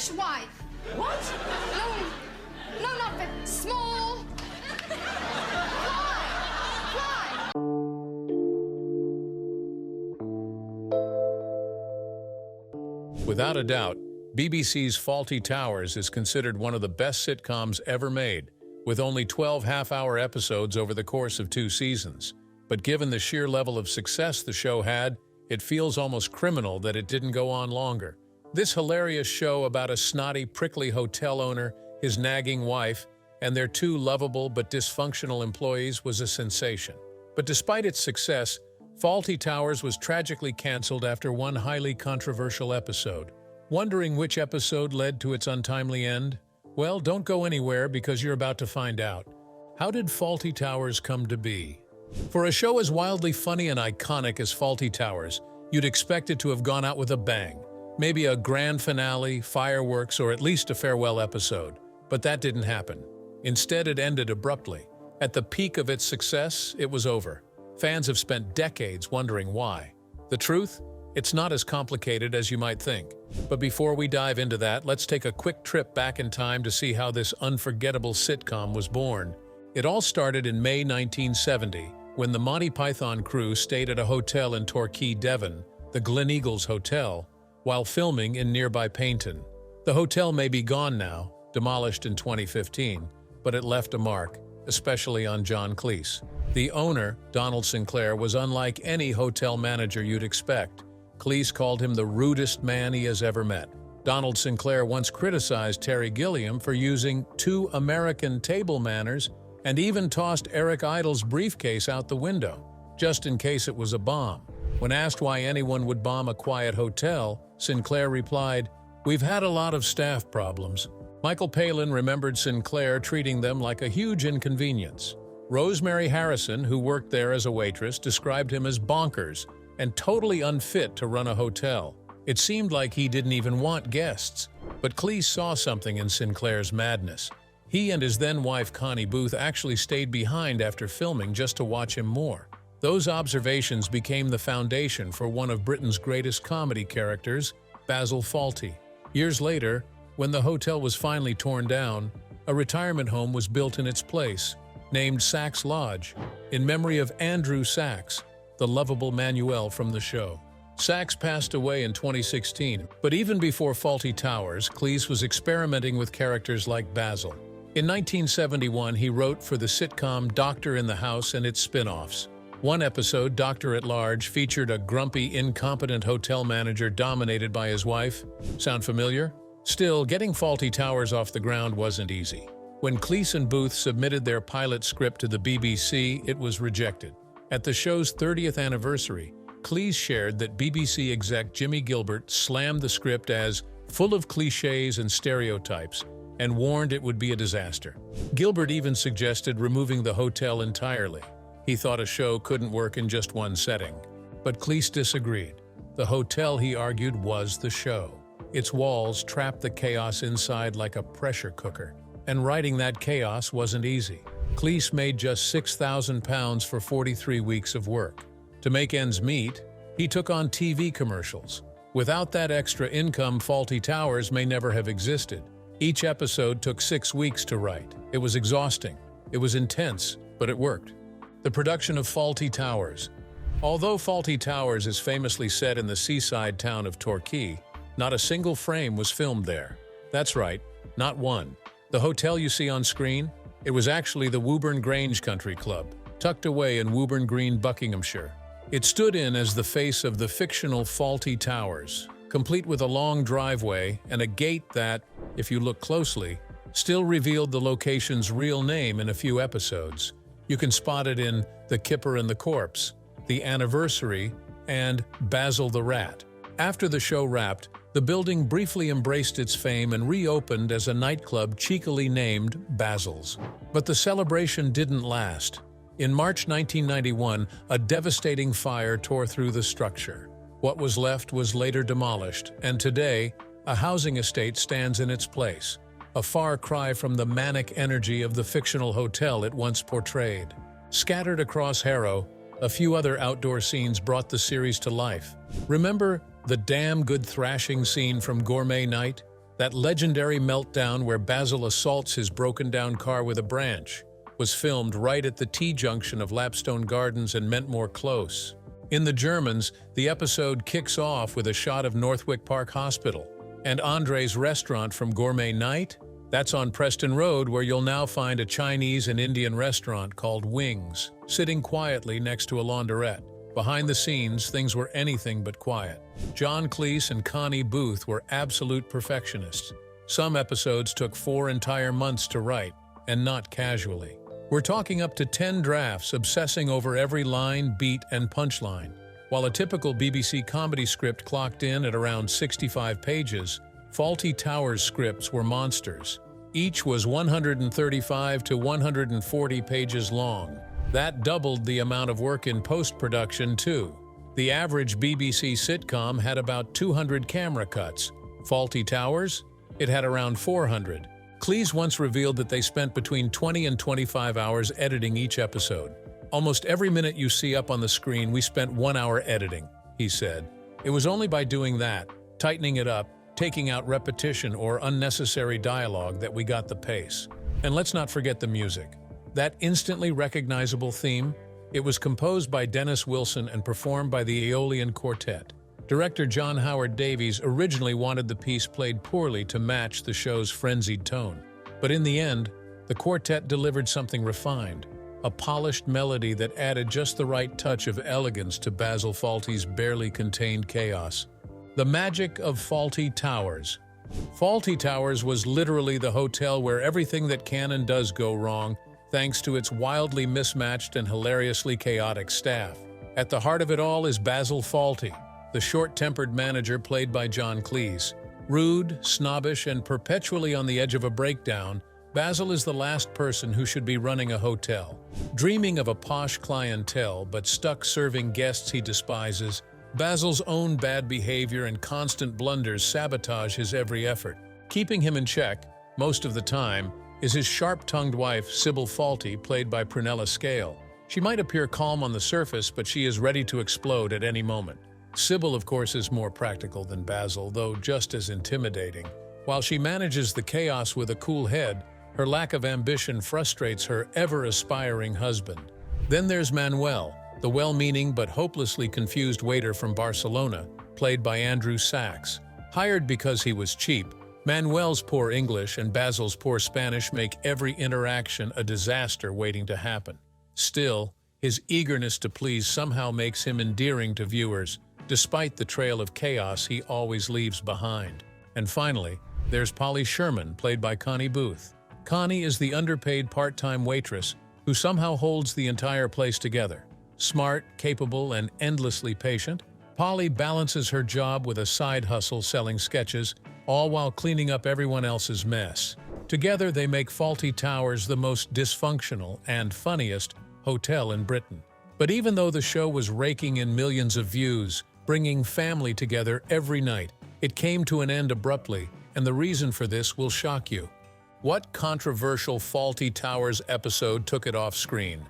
fishwife. What? No, not the small. Fly. Without a doubt, BBC's Fawlty Towers is considered one of the best sitcoms ever made, with only 12 half-hour episodes over the course of 2 seasons. But given the sheer level of success the show had, it feels almost criminal that it didn't go on longer. This hilarious show about a snotty, prickly hotel owner, his nagging wife, and their 2 lovable but dysfunctional employees was a sensation. But despite its success, Fawlty Towers was tragically canceled after one highly controversial episode. Wondering which episode led to its untimely end? Well, don't go anywhere because you're about to find out. How did Fawlty Towers come to be? For a show as wildly funny and iconic as Fawlty Towers, you'd expect it to have gone out with a bang. Maybe a grand finale, fireworks, or at least a farewell episode. But that didn't happen. Instead, it ended abruptly. At the peak of its success, it was over. Fans have spent decades wondering why. The truth? It's not as complicated as you might think. But before we dive into that, let's take a quick trip back in time to see how this unforgettable sitcom was born. It all started in May 1970, when the Monty Python crew stayed at a hotel in Torquay, Devon, the Gleneagles Hotel, while filming in nearby Paignton. The hotel may be gone now, demolished in 2015, but it left a mark, especially on John Cleese. The owner, Donald Sinclair, was unlike any hotel manager you'd expect. Cleese called him the rudest man he has ever met. Donald Sinclair once criticized Terry Gilliam for using too American table manners and even tossed Eric Idle's briefcase out the window, just in case it was a bomb. When asked why anyone would bomb a quiet hotel, Sinclair replied, "We've had a lot of staff problems." Michael Palin remembered Sinclair treating them like a huge inconvenience. Rosemary Harrison, who worked there as a waitress, described him as bonkers and totally unfit to run a hotel. It seemed like he didn't even want guests. But Cleese saw something in Sinclair's madness. He and his then-wife Connie Booth actually stayed behind after filming just to watch him more. Those observations became the foundation for one of Britain's greatest comedy characters, Basil Fawlty. Years later, when the hotel was finally torn down, a retirement home was built in its place, named Sachs Lodge, in memory of Andrew Sachs, the lovable Manuel from the show. Sachs passed away in 2016, but even before Fawlty Towers, Cleese was experimenting with characters like Basil. In 1971, he wrote for the sitcom Doctor in the House and its spin-offs. One episode, Doctor at Large, featured a grumpy, incompetent hotel manager dominated by his wife. Sound familiar? Still, getting Fawlty Towers off the ground wasn't easy. When Cleese and Booth submitted their pilot script to the BBC, it was rejected. At the show's 30th anniversary, Cleese shared that BBC exec Jimmy Gilbert slammed the script as full of cliches and stereotypes and warned it would be a disaster. Gilbert even suggested removing the hotel entirely. He thought a show couldn't work in just one setting. But Cleese disagreed. The hotel, he argued, was the show. Its walls trapped the chaos inside like a pressure cooker. And writing that chaos wasn't easy. Cleese made just £6,000 for 43 weeks of work. To make ends meet, he took on TV commercials. Without that extra income, Fawlty Towers may never have existed. Each episode took 6 weeks to write. It was exhausting. It was intense, but it worked. The production of Fawlty Towers. Although Fawlty Towers is famously set in the seaside town of Torquay, not a single frame was filmed there. That's right, not one. The hotel you see on screen? It was actually the Woburn Grange Country Club, tucked away in Woburn Green, Buckinghamshire. It stood in as the face of the fictional Fawlty Towers, complete with a long driveway and a gate that, if you look closely, still revealed the location's real name in a few episodes. You can spot it in The Kipper and the Corpse, The Anniversary, and Basil the Rat. After the show wrapped, the building briefly embraced its fame and reopened as a nightclub cheekily named Basil's. But the celebration didn't last. In March 1991, a devastating fire tore through the structure. What was left was later demolished, and today, a housing estate stands in its place, a far cry from the manic energy of the fictional hotel it once portrayed. Scattered across Harrow, a few other outdoor scenes brought the series to life. Remember the damn good thrashing scene from Gourmet Night? That legendary meltdown where Basil assaults his broken-down car with a branch was filmed right at the T-junction of Lapstone Gardens and Mentmore Close. In the Germans, the episode kicks off with a shot of Northwick Park Hospital. And Andre's restaurant from Gourmet Night? That's on Preston Road, where you'll now find a Chinese and Indian restaurant called Wings, sitting quietly next to a laundrette. Behind the scenes, things were anything but quiet. John Cleese and Connie Booth were absolute perfectionists. Some episodes took 4 entire months to write, and not casually. We're talking up to 10 drafts, obsessing over every line, beat, and punchline. While a typical BBC comedy script clocked in at around 65 pages, Fawlty Towers scripts were monsters. Each was 135 to 140 pages long. That doubled the amount of work in post-production, too. The average BBC sitcom had about 200 camera cuts. Fawlty Towers? It had around 400. Cles once revealed that they spent between 20 and 25 hours editing each episode. "Almost every minute you see up on the screen, we spent 1 hour editing," he said. "It was only by doing that, tightening it up, taking out repetition or unnecessary dialogue, that we got the pace." And let's not forget the music. That instantly recognizable theme, it was composed by Dennis Wilson and performed by the Aeolian Quartet. Director John Howard Davies originally wanted the piece played poorly to match the show's frenzied tone. But in the end, the quartet delivered something refined, a polished melody that added just the right touch of elegance to Basil Fawlty's barely contained chaos. The magic of Fawlty Towers. Fawlty Towers was literally the hotel where everything that can and does go wrong, thanks to its wildly mismatched and hilariously chaotic staff. At the heart of it all is Basil Fawlty, the short-tempered manager played by John Cleese. Rude, snobbish, and perpetually on the edge of a breakdown, Basil is the last person who should be running a hotel. Dreaming of a posh clientele but stuck serving guests he despises, Basil's own bad behavior and constant blunders sabotage his every effort. Keeping him in check, most of the time, is his sharp-tongued wife, Sybil Fawlty, played by Prunella Scale. She might appear calm on the surface, but she is ready to explode at any moment. Sybil, of course, is more practical than Basil, though just as intimidating. While she manages the chaos with a cool head, her lack of ambition frustrates her ever-aspiring husband. Then there's Manuel, the well-meaning but hopelessly confused waiter from Barcelona, played by Andrew Sachs. Hired because he was cheap, Manuel's poor English and Basil's poor Spanish make every interaction a disaster waiting to happen. Still, his eagerness to please somehow makes him endearing to viewers, despite the trail of chaos he always leaves behind. And finally, there's Polly Sherman, played by Connie Booth. Connie is the underpaid part-time waitress who somehow holds the entire place together. Smart, capable, and endlessly patient, Polly balances her job with a side hustle selling sketches, all while cleaning up everyone else's mess. Together, they make Fawlty Towers the most dysfunctional and funniest hotel in Britain. But even though the show was raking in millions of views, bringing family together every night, it came to an end abruptly, and the reason for this will shock you. What controversial Fawlty Towers episode took it off screen?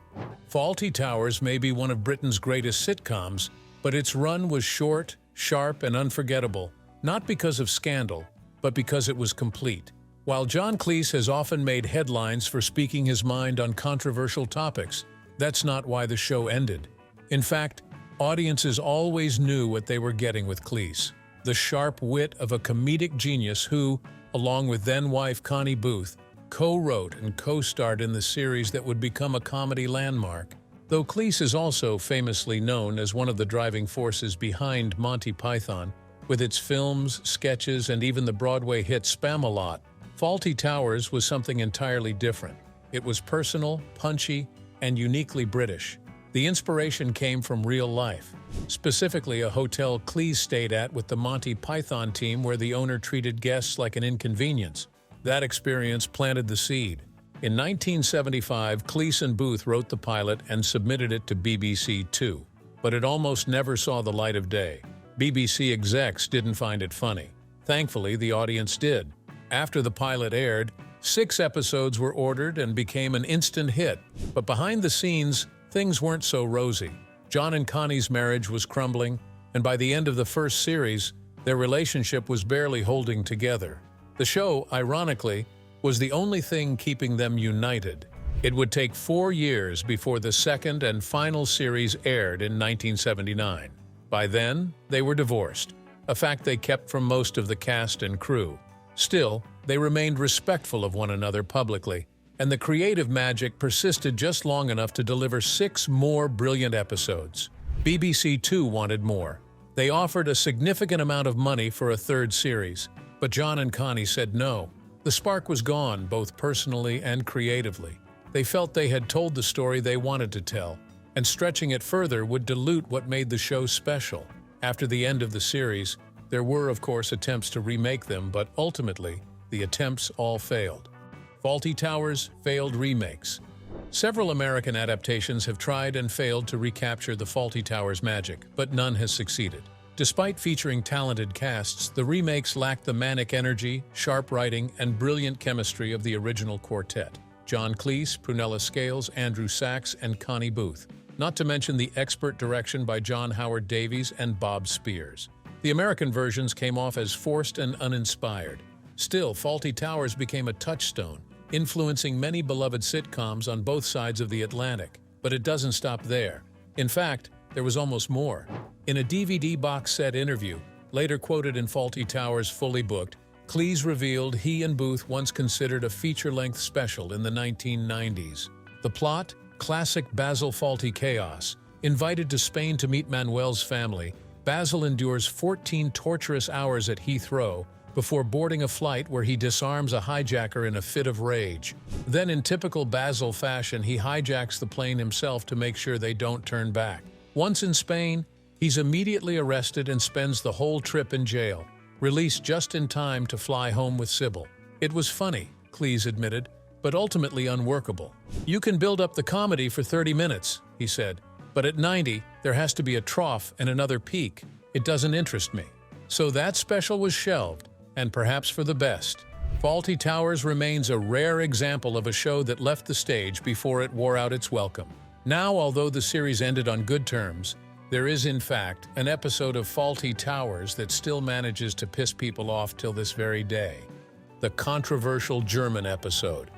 Fawlty Towers may be one of Britain's greatest sitcoms, but its run was short, sharp, and unforgettable, not because of scandal, but because it was complete. While John Cleese has often made headlines for speaking his mind on controversial topics, that's not why the show ended. In fact, audiences always knew what they were getting with Cleese, the sharp wit of a comedic genius who, along with then-wife Connie Booth, co-wrote and co-starred in the series that would become a comedy landmark. Though Cleese is also famously known as one of the driving forces behind Monty Python, with its films, sketches, and even the Broadway hit Spam-A-Lot, Fawlty Towers was something entirely different. It was personal, punchy, and uniquely British. The inspiration came from real life, specifically a hotel Cleese stayed at with the Monty Python team where the owner treated guests like an inconvenience. That experience planted the seed. In 1975, Cleese and Booth wrote the pilot and submitted it to BBC Two, but it almost never saw the light of day. BBC execs didn't find it funny. Thankfully, the audience did. After the pilot aired, 6 episodes were ordered and became an instant hit. But behind the scenes, things weren't so rosy. John and Connie's marriage was crumbling, and by the end of the first series, their relationship was barely holding together. The show, ironically, was the only thing keeping them united. It would take 4 years before the second and final series aired in 1979. By then, they were divorced, a fact they kept from most of the cast and crew. Still, they remained respectful of one another publicly, and the creative magic persisted just long enough to deliver 6 more brilliant episodes. BBC too wanted more. They offered a significant amount of money for a third series, but John and Connie said no. The spark was gone, both personally and creatively. They felt they had told the story they wanted to tell, and stretching it further would dilute what made the show special. After the end of the series, there were, of course, attempts to remake them, but ultimately, the attempts all failed. Fawlty Towers, failed remakes. Several American adaptations have tried and failed to recapture the Fawlty Towers magic, but none has succeeded. Despite featuring talented casts, the remakes lack the manic energy, sharp writing, and brilliant chemistry of the original quartet: John Cleese, Prunella Scales, Andrew Sachs, and Connie Booth, not to mention the expert direction by John Howard Davies and Bob Spears. The American versions came off as forced and uninspired. Still, Fawlty Towers became a touchstone, influencing many beloved sitcoms on both sides of the Atlantic. But it doesn't stop there. In fact, there was almost more. In a DVD box set interview, later quoted in Fawlty Towers Fully Booked, Cles revealed he and Booth once considered a feature-length special in the 1990s. The plot? Classic Basil Fawlty chaos. Invited to Spain to meet Manuel's family, Basil endures 14 torturous hours at Heathrow before boarding a flight where he disarms a hijacker in a fit of rage. Then, in typical Basil fashion, he hijacks the plane himself to make sure they don't turn back. Once in Spain, he's immediately arrested and spends the whole trip in jail, released just in time to fly home with Sybil. It was funny, Cles admitted, but ultimately unworkable. "You can build up the comedy for 30 minutes, he said, but at 90, there has to be a trough and another peak. It doesn't interest me." So that special was shelved, and perhaps for the best. Fawlty Towers remains a rare example of a show that left the stage before it wore out its welcome. Now, although the series ended on good terms, there is, in fact, an episode of Fawlty Towers that still manages to piss people off till this very day. The controversial German episode.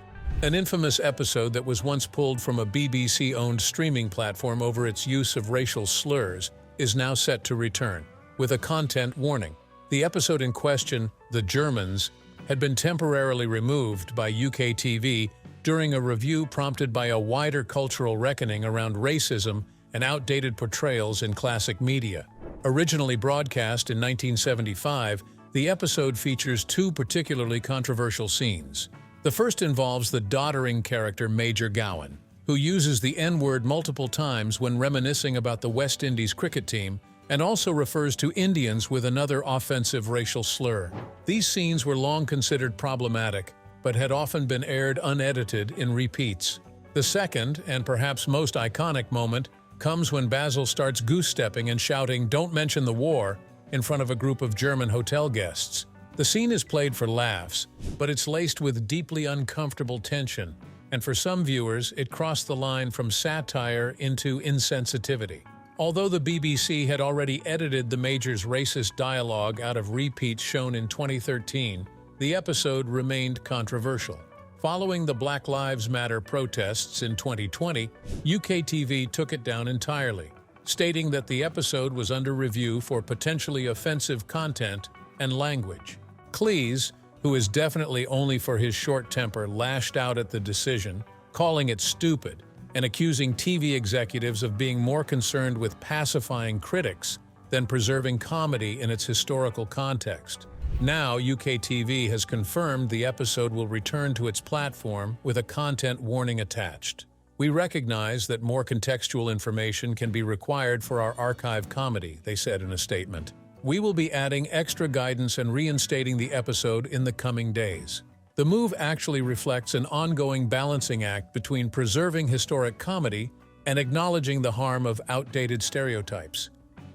An infamous episode that was once pulled from a BBC-owned streaming platform over its use of racial slurs is now set to return, with a content warning. The episode in question, The Germans, had been temporarily removed by UK TV during a review prompted by a wider cultural reckoning around racism and outdated portrayals in classic media. Originally broadcast in 1975, the episode features 2 particularly controversial scenes. The first involves the doddering character Major Gowan, who uses the N-word multiple times when reminiscing about the West Indies cricket team, and also refers to Indians with another offensive racial slur. These scenes were long considered problematic, but had often been aired unedited in repeats. The second, and perhaps most iconic moment, comes when Basil starts goose-stepping and shouting, "Don't mention the war," in front of a group of German hotel guests. The scene is played for laughs, but it's laced with deeply uncomfortable tension, and for some viewers, it crossed the line from satire into insensitivity. Although the BBC had already edited the Major's racist dialogue out of repeats shown in 2013, the episode remained controversial. Following the Black Lives Matter protests in 2020, UK TV took it down entirely, stating that the episode was under review for potentially offensive content and language. Cles, who is definitely only for his short temper, lashed out at the decision, calling it stupid and accusing TV executives of being more concerned with pacifying critics than preserving comedy in its historical context. Now, UK TV has confirmed the episode will return to its platform with a content warning attached. "We recognize that more contextual information can be required for our archive comedy," they said in a statement. "We will be adding extra guidance and reinstating the episode in the coming days." The move actually reflects an ongoing balancing act between preserving historic comedy and acknowledging the harm of outdated stereotypes.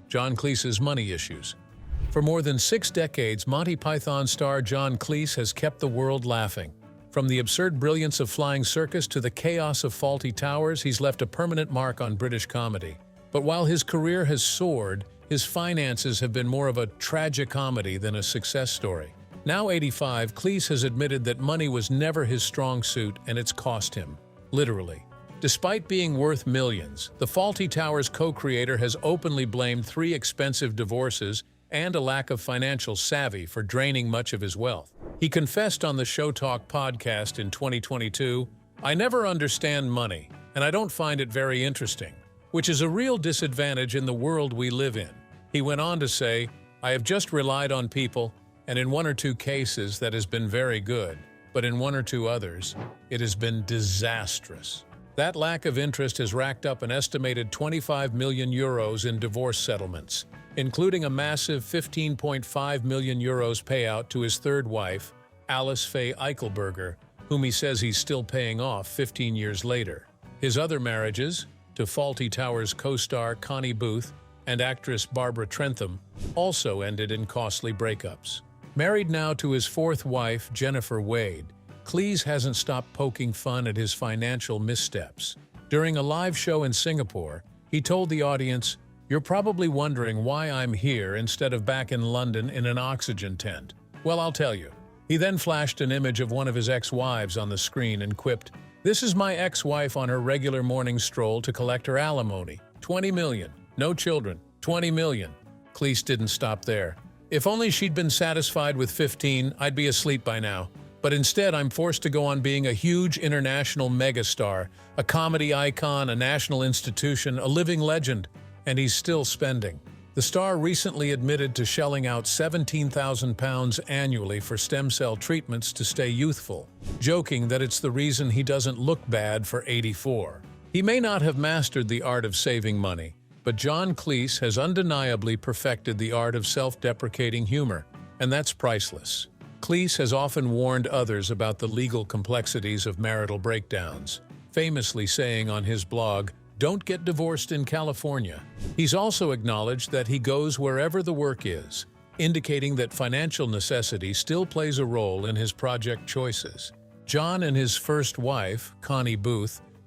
John Cleese's money issues. For more than 6 decades, Monty Python star John Cleese has kept the world laughing. From the absurd brilliance of Flying Circus to the chaos of Fawlty Towers, he's left a permanent mark on British comedy. But while his career has soared, his finances have been more of a tragicomedy than a success story. Now 85, Cleese has admitted that money was never his strong suit and it's cost him, literally. Despite being worth millions, the Fawlty Towers co-creator has openly blamed 3 expensive divorces and a lack of financial savvy for draining much of his wealth. He confessed on the Show Talk podcast in 2022, "I never understand money, and I don't find it very interesting, which is a real disadvantage in the world we live in." He went on to say, "I have just relied on people, and in 1 or 2 cases that has been very good, but in 1 or 2 others, it has been disastrous." That lack of interest has racked up an estimated 25 million euros in divorce settlements, including a massive 15.5 million euros payout to his 3rd wife, Alice Faye Eichelberger, whom he says he's still paying off 15 years later. His other marriages, to Fawlty Towers co-star Connie and actress Barbara Trentham, also ended in costly breakups. Married now to his 4th wife, Jennifer Wade, Cles hasn't stopped poking fun at his financial missteps. During a live show in Singapore, he told the audience, "You're probably wondering why I'm here instead of back in London in an oxygen tent. Well, I'll tell you." He then flashed an image of one of his ex-wives on the screen and quipped, "This is my ex-wife on her regular morning stroll to collect her alimony. 20 million. No children. 20 million. Cleese didn't stop there. "If only she'd been satisfied with 15, I'd be asleep by now. But instead, I'm forced to go on being a huge international megastar, a comedy icon, a national institution, a living legend, and he's still spending." The star recently admitted to shelling out £17,000 annually for stem cell treatments to stay youthful, joking that it's the reason he doesn't look bad for 84. He may not have mastered the art of saving money, but John Cleese has undeniably perfected the art of self-deprecating humor, and that's priceless. Cleese has often warned others about the legal complexities of marital breakdowns, famously saying on his blog, "Don't get divorced in California." He's also acknowledged that he goes wherever the work is, indicating that financial necessity still plays a role in his project choices. John and his first wife, Connie,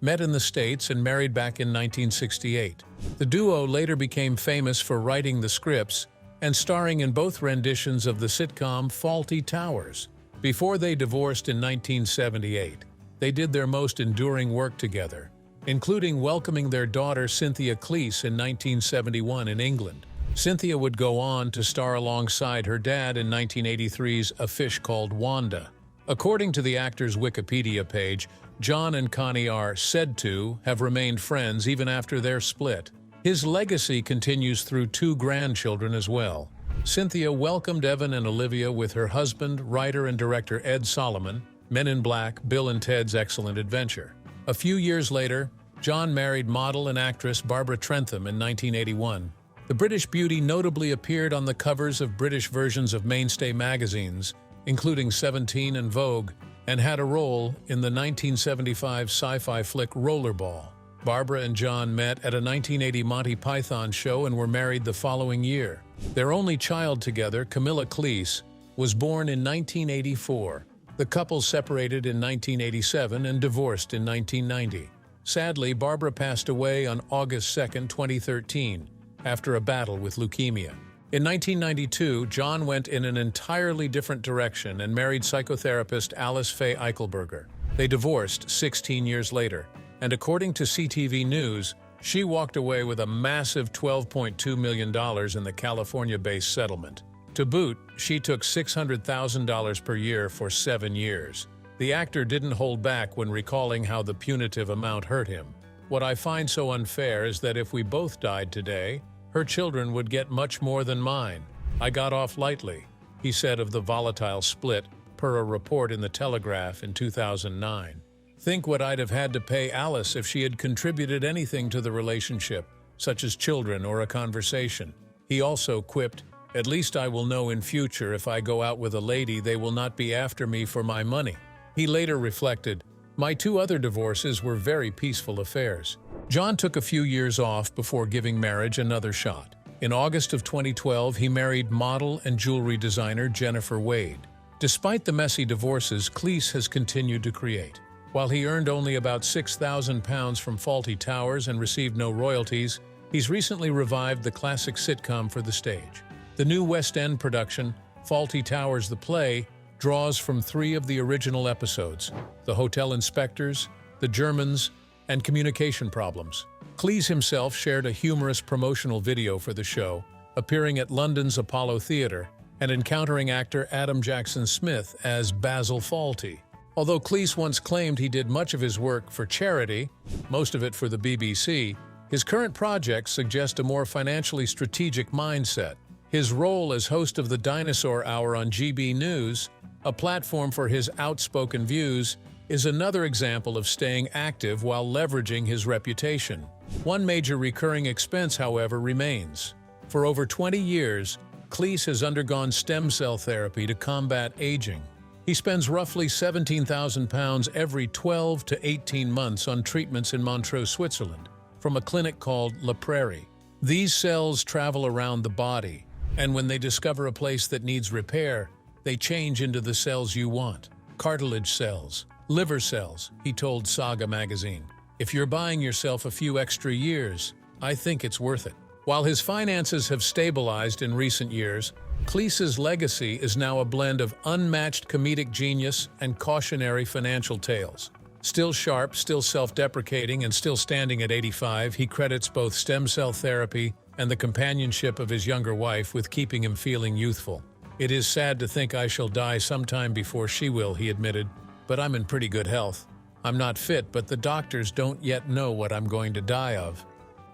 met in the States and married back in 1968. The duo later became famous for writing the scripts and starring in both renditions of the sitcom Fawlty Towers. Before they divorced in 1978, they did their most enduring work together, including welcoming their daughter Cynthia Cleese in 1971 in England. Cynthia would go on to star alongside her dad in 1983's A Fish Called Wanda. According to the actor's Wikipedia page, John and Connie are said to have remained friends even after their split. His legacy continues through 2 grandchildren as well. Cynthia welcomed Evan and Olivia with her husband, writer and director Ed Solomon, Men in Black, Bill and Ted's Excellent Adventure. A few years later, John married model and actress Barbara Trentham in 1981. The British beauty notably appeared on the covers of British versions of mainstay magazines, including 17 and Vogue, and had a role in the 1975 sci-fi flick Rollerball. Barbara and John met at a 1980 Monty Python show and were married the following year. Their only child together, Camilla Cleese, was born in 1984. The couple separated in 1987 and divorced in 1990. Sadly, Barbara passed away on August 2, 2013, after a battle with leukemia. In 1992, John went in an entirely different direction and married psychotherapist Alice Faye Eichelberger. They divorced 16 years later, and according to CTV News, she walked away with a massive $12.2 million in the California-based settlement. To boot, she took $600,000 per year for 7 years. The actor didn't hold back when recalling how the punitive amount hurt him. "What I find so unfair is that if we both died today, her children would get much more than mine. I got off lightly," he said of the volatile split, per a report in The Telegraph in 2009. "Think what I'd have had to pay Alice if she had contributed anything to the relationship, such as children or a conversation." He also quipped, "At least I will know in future if I go out with a lady they will not be after me for my money." He later reflected, "My 2 other divorces were very peaceful affairs." John took a few years off before giving marriage another shot. In August of 2012, he married model and jewelry designer Jennifer Wade. Despite the messy divorces, Cleese has continued to create. While he earned only about £6,000 from Fawlty Towers and received no royalties, he's recently revived the classic sitcom for the stage. The new West End production, Fawlty Towers the play draws from 3 of the original episodes: the hotel inspectors, the Germans, and communication problems. Cleese himself shared a humorous promotional video for the show, appearing at London's Apollo Theatre and encountering actor Adam Jackson Smith as Basil Fawlty. Although Cleese once claimed he did much of his work for charity, most of it for the BBC, his current projects suggest a more financially strategic mindset. His role as host of the Dinosaur Hour on GB News, a platform for his outspoken views, is another example of staying active while leveraging his reputation. One major recurring expense, however, remains. For over 20 years, Cleese has undergone stem cell therapy to combat aging. He spends roughly £17,000 every 12 to 18 months on treatments in Montreux, Switzerland, from a clinic called La Prairie. These cells travel around the body, and when they discover a place that needs repair, they change into the cells you want. Cartilage cells, liver cells, he told Saga magazine. If you're buying yourself a few extra years, I think it's worth it. While his finances have stabilized in recent years, Cleese's legacy is now a blend of unmatched comedic genius and cautionary financial tales. Still sharp, still self-deprecating, and still standing at 85, he credits both stem cell therapy and the companionship of his younger wife with keeping him feeling youthful. "It is sad to think I shall die sometime before she will," he admitted, "but I'm in pretty good health. I'm not fit, but the doctors don't yet know what I'm going to die of."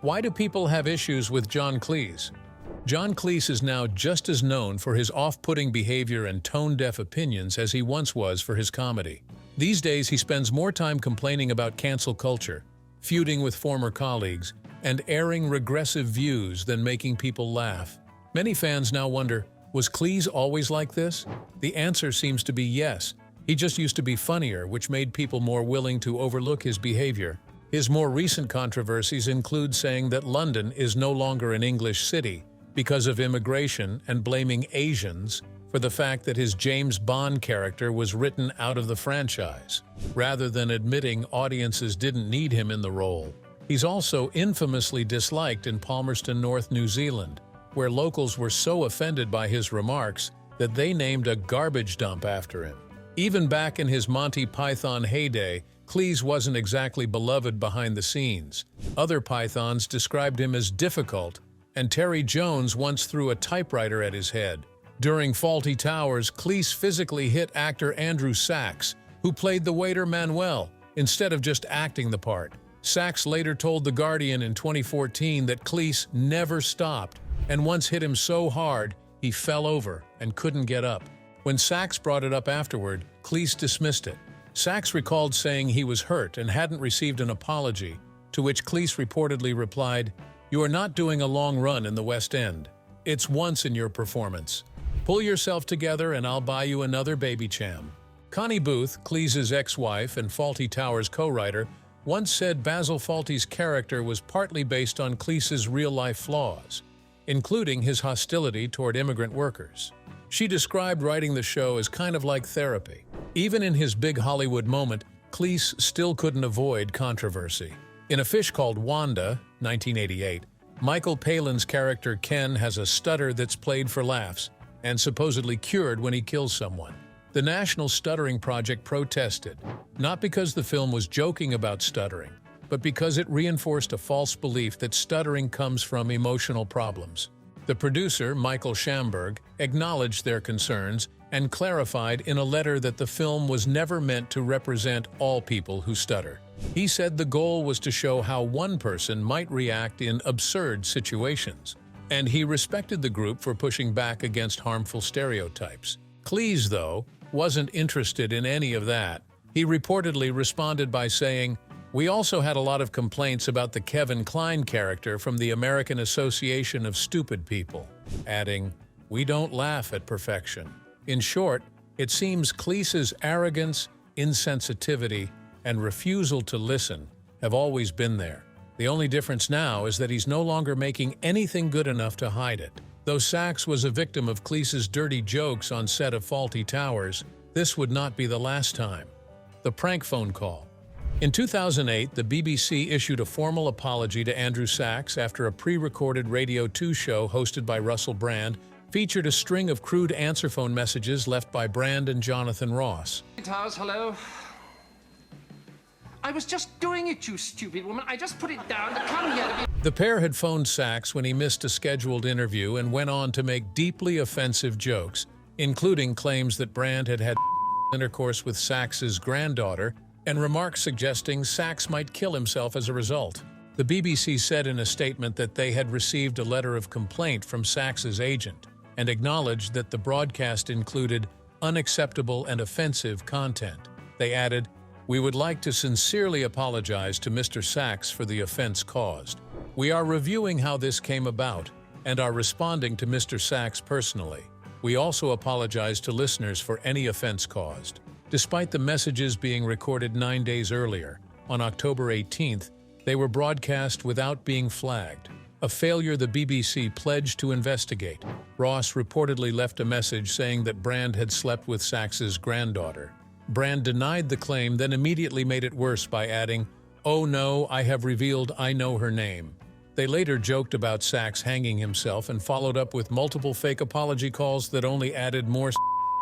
Why do people have issues with John Cleese? John Cleese is now just as known for his off-putting behavior and tone-deaf opinions as he once was for his comedy. These days, he spends more time complaining about cancel culture, feuding with former colleagues, and airing regressive views than making people laugh. Many fans now wonder, was Cleese always like this? The answer seems to be yes. He just used to be funnier, which made people more willing to overlook his behavior. His more recent controversies include saying that London is no longer an English city because of immigration and blaming Asians for the fact that his James Bond character was written out of the franchise, rather than admitting audiences didn't need him in the role. He's also infamously disliked in Palmerston North, New Zealand, where locals were so offended by his remarks that they named a garbage dump after him. Even back in his Monty Python heyday, Cleese wasn't exactly beloved behind the scenes. Other Pythons described him as difficult, and Terry Jones once threw a typewriter at his head. During Fawlty Towers, Cleese physically hit actor Andrew Sachs, who played the waiter Manuel, instead of just acting the part. Sachs later told The Guardian in 2014 that Cleese never stopped, and once hit him so hard, he fell over and couldn't get up. When Sachs brought it up afterward, Cleese dismissed it. Sachs recalled saying he was hurt and hadn't received an apology, to which Cleese reportedly replied, "You are not doing a long run in the West End. It's once in your performance. Pull yourself together and I'll buy you another baby cham." Connie Booth, Cleese's ex-wife and Fawlty Towers co-writer, once said Basil Fawlty's character was partly based on Cleese's real-life flaws, including his hostility toward immigrant workers. She described writing the show as kind of like therapy. Even in his big Hollywood moment, Cleese still couldn't avoid controversy. In A Fish Called Wanda, 1988, Michael Palin's character Ken has a stutter that's played for laughs and supposedly cured when he kills someone. The National Stuttering Project protested, not because the film was joking about stuttering, but because it reinforced a false belief that stuttering comes from emotional problems. The producer, Michael Schamberg, acknowledged their concerns and clarified in a letter that the film was never meant to represent all people who stutter. He said the goal was to show how one person might react in absurd situations, and he respected the group for pushing back against harmful stereotypes. Cleese, though, wasn't interested in any of that. He reportedly responded by saying, "We also had a lot of complaints about the Kevin Kline character from the American Association of Stupid People," adding, "We don't laugh at perfection." In short, it seems Cleese's arrogance, insensitivity, and refusal to listen have always been there. The only difference now is that he's no longer making anything good enough to hide it. Though Sachs was a victim of Cleese's dirty jokes on set of Fawlty Towers, this would not be the last time. The prank phone call. In 2008, the BBC issued a formal apology to Andrew Sachs after a pre-recorded Radio 2 show hosted by Russell Brand featured a string of crude answer phone messages left by Brand and Jonathan Ross. Towers, hello. I was just doing it, you stupid woman. I just put it down to come here to be... The pair had phoned Sachs when he missed a scheduled interview and went on to make deeply offensive jokes, including claims that Brand had had intercourse with Sachs's granddaughter and remarks suggesting Sachs might kill himself as a result. The BBC said in a statement that they had received a letter of complaint from Sachs's agent and acknowledged that the broadcast included unacceptable and offensive content. They added, "We would like to sincerely apologize to Mr. Sachs for the offense caused. We are reviewing how this came about and are responding to Mr. Sachs personally. We also apologize to listeners for any offense caused." Despite the messages being recorded 9 days earlier, on October 18th, they were broadcast without being flagged, a failure the BBC pledged to investigate. Ross reportedly left a message saying that Brand had slept with Sachs's granddaughter. Brand denied the claim, then immediately made it worse by adding, "Oh no, I have revealed I know her name." They later joked about Sachs hanging himself and followed up with multiple fake apology calls that only added more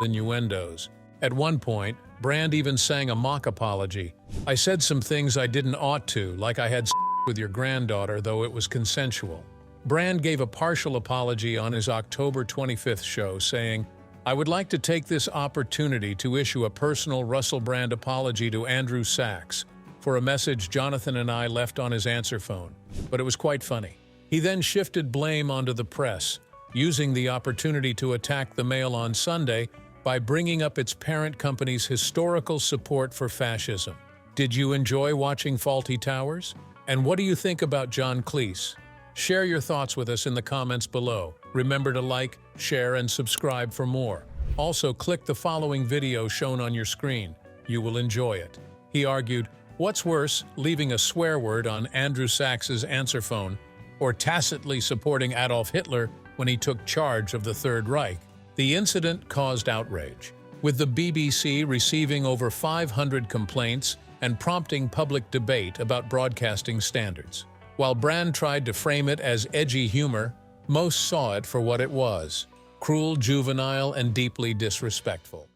innuendos. At one point, Brand even sang a mock apology. "I said some things I didn't ought to, like I had with your granddaughter, though it was consensual." Brand gave a partial apology on his October 25th show, saying, "I would like to take this opportunity to issue a personal Russell Brand apology to Andrew Sachs for a message Jonathan and I left on his answer phone, but it was quite funny." He then shifted blame onto the press, using the opportunity to attack the Mail on Sunday by bringing up its parent company's historical support for fascism. Did you enjoy watching Fawlty Towers? And what do you think about John Cleese? Share your thoughts with us in the comments below. Remember to like, share, and subscribe for more. Also, click the following video shown on your screen. You will enjoy it. He argued, "What's worse, leaving a swear word on Andrew Sachs's answer phone, or tacitly supporting Adolf Hitler when he took charge of the Third Reich?" The incident caused outrage, with the BBC receiving over 500 complaints and prompting public debate about broadcasting standards. While Brand tried to frame it as edgy humor, most saw it for what it was: cruel, juvenile, and deeply disrespectful.